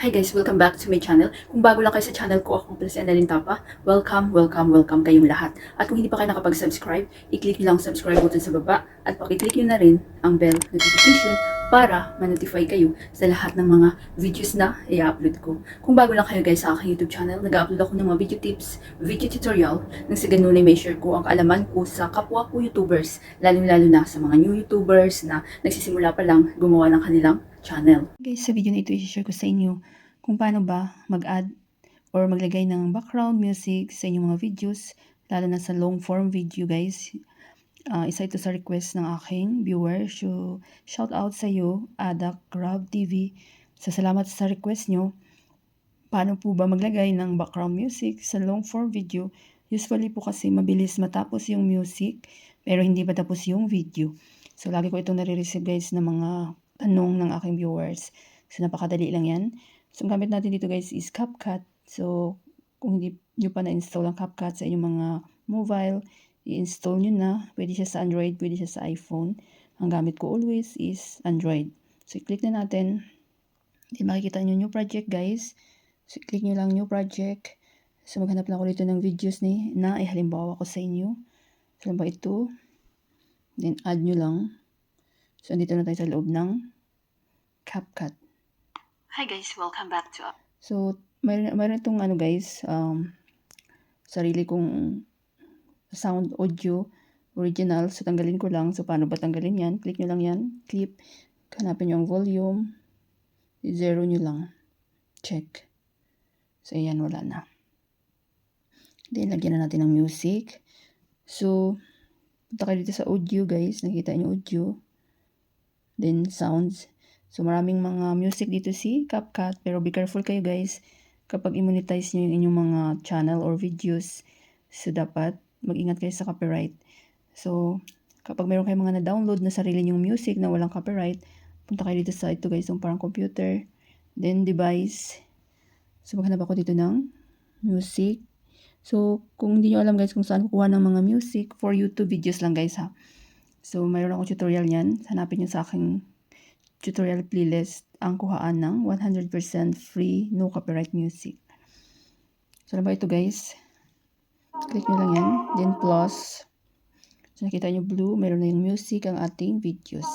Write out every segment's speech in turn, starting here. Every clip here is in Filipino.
Hi guys, welcome back to my channel. Kung bago lang kayo sa channel ko, ako pala si Annalyn Tapa. Welcome kayong lahat. At kung hindi pa kayo nakapag-subscribe, i-click nyo lang ang subscribe button sa baba at pakiclick nyo na rin ang bell notification para ma-notify kayo sa lahat ng mga videos na i-upload ko. Kung bago lang kayo guys sa aking YouTube channel, nag-upload ako ng mga video tips, video tutorial, nang sa ganun ay may share ko ang kaalaman ko sa kapwa ko YouTubers, lalong-lalo na sa mga new YouTubers na nagsisimula pa lang gumawa ng kanilang channel. Guys, sa video na ito, i-share ko sa inyo kung paano ba mag-add or maglagay ng background music sa inyong mga videos, lalo na sa long form video guys. Isa ito sa request ng aking viewer. So, shout out sa iyo, Adak Grab TV. So, salamat sa request nyo. Paano po ba maglagay ng background music sa long form video? Usually po kasi mabilis matapos yung music, pero hindi pa tapos yung video. So, lagi ko itong nare-receive guys ng mga tanong ng aking viewers. So, napakadali lang yan. So, ang gamit natin dito guys is CapCut. So, kung hindi nyo pa na-install ang CapCut sa inyong mga mobile, i-install nyo na. Pwede siya sa Android, pwede siya sa iPhone. Ang gamit ko always is Android. So, i-click na natin. Then, makikita nyo new project guys. So, i-click nyo lang new project. So, maghanap lang ako dito ng videos na halimbawa ko sa inyo. So, halimbawa ito. Then, add nyo lang. So, andito na tayo sa loob ng CapCut. Hi guys, welcome back to So, mayroon itong guys, sarili kong sound audio original. So, tanggalin ko lang. So, paano ba tanggalin yan? Click nyo lang yan. Clip. Hanapin nyo ang volume. I-zero nyo lang. Check. So, ayan, wala na. Then, lagyan na natin ng music. So, punta kayo dito sa audio guys. Nakita nyo audio. Then, sounds. So, maraming mga music dito si CapCut. Pero be careful kayo guys. Kapag i-monetize nyo yung inyong mga channel or videos. So, dapat mag-ingat kayo sa copyright. So, kapag meron kayong mga na-download na sarili nyong music na walang copyright, punta kayo dito sa ito guys, yung parang computer. Then, device. So, maghanap ako dito ng music. So, kung hindi nyo alam guys kung saan kukuha ng mga music, for YouTube videos lang guys ha. So, mayroon akong tutorial yan. Hanapin nyo sa aking tutorial playlist ang kuhaan ng 100% free, no copyright music. So, ano ba ito guys? Click nyo lang yan. Then, plus. So, nakita nyo blue, mayroon na yung music ang ating videos.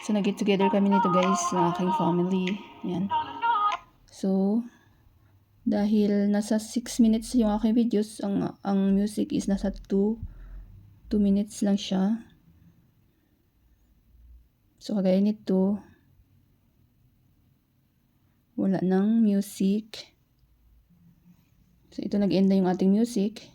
So, nag-get together kami nito guys, ng aking family. Yan. So, dahil nasa 6 minutes yung aking videos, ang music is nasa 2 minutes lang siya. So, kagaya nito, wala nang music. So, ito nag-end na yung ating music.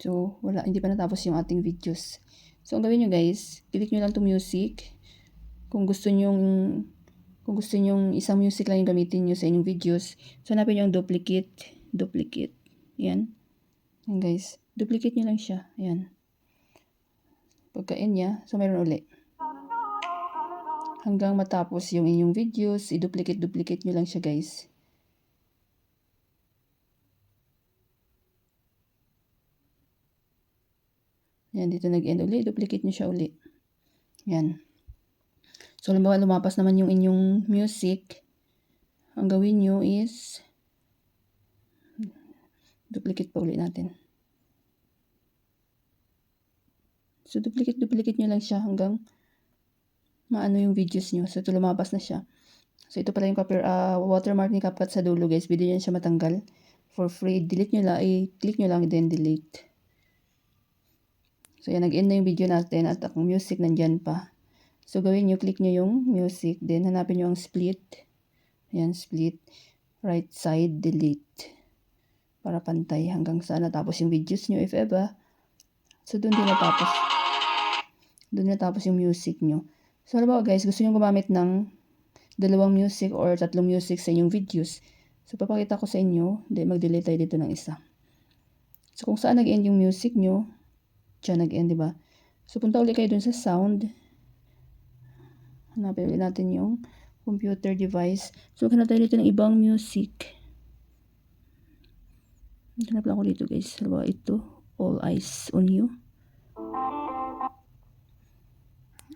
So, wala, hindi pa natapos yung ating videos. So, ang gawin nyo guys, click nyo lang itong music. Kung gusto nyong isang music lang yung gamitin nyo sa inyong videos, so hanapin nyo yung duplicate. Yan. Yan guys. Duplicate nyo lang siya. Yan. Pagka-end niya, so meron uli. Hanggang matapos yung inyong videos, i-duplicate nyo lang siya guys. Yan, dito nag-end uli. Duplicate nyo siya uli. Yan. So, halimbawa, lumapas naman yung inyong music. Ang gawin nyo is duplicate pa uli natin. So, duplicate nyo lang siya hanggang maano yung videos nyo. So, ito lumabas na siya. So, ito pala yung watermark ni CapCut sa dulo guys. Pwede yan siya matanggal. For free, delete nyo lang. I-click nyo lang, then delete. So, yan, nag-end na yung video natin at ang music nandyan pa. So, gawin nyo, click nyo yung music. Then, hanapin nyo ang split. Ayan, split. Right side, delete. Para pantay hanggang sa natapos yung videos nyo, if ever. So, doon din natapos. Doon natapos yung music nyo. So, halimbawa guys, gusto nyo gumamit ng 2 music or 3 music sa inyong videos. So, papakita ko sa inyo. Mag-delete tayo dito ng isa. So, kung saan nag-end yung music nyo, dyan nag-end, diba? So, punta ulit kayo dun sa sound. Hanapin ulit natin yung computer device. So, hanap tayo dito ng ibang music. Hanap lang ako dito guys. Halimbawa ito. All Eyes on You.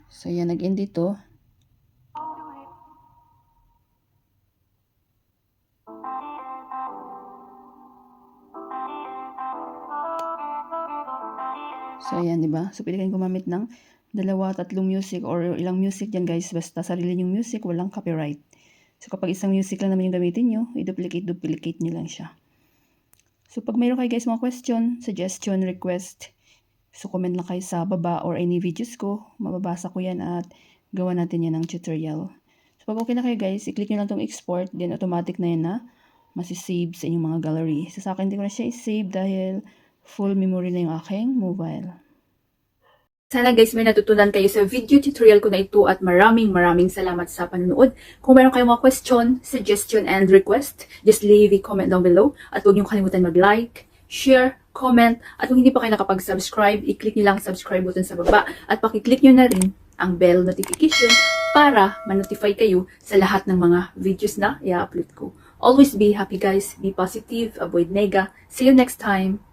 So, yan, nag-end dito. So, ayan, di ba? So, pwede kayong gumamit ng 2, 3 music or ilang music dyan, guys. Basta sarili yung music, walang copyright. So, kapag isang music lang naman yung gamitin nyo, i-duplicate nyo lang siya. So, pag mayroon kayo, guys, mga question, suggestion, request, so, comment lang kayo sa baba or any videos ko. Mababasa ko yan at gawa natin yan ng tutorial. So, pag okay na kayo, guys, i-click nyo lang itong export. Then, automatic na yan na masisave sa inyong mga gallery. So, sa akin, hindi ko na siya i-save dahil full memory na yung aking mobile. Sana guys may natutunan kayo sa video tutorial ko na ito at maraming salamat sa panonood. Kung meron kayong mga question, suggestion, and request, just leave a comment down below. At huwag niyo kalimutan mag-like, share, comment, at kung hindi pa kayo nakapag-subscribe, i-click niyo lang subscribe button sa baba at pakiclick niyo na rin ang bell notification para ma-notify kayo sa lahat ng mga videos na i-upload ko. Always be happy guys, be positive, avoid nega. See you next time!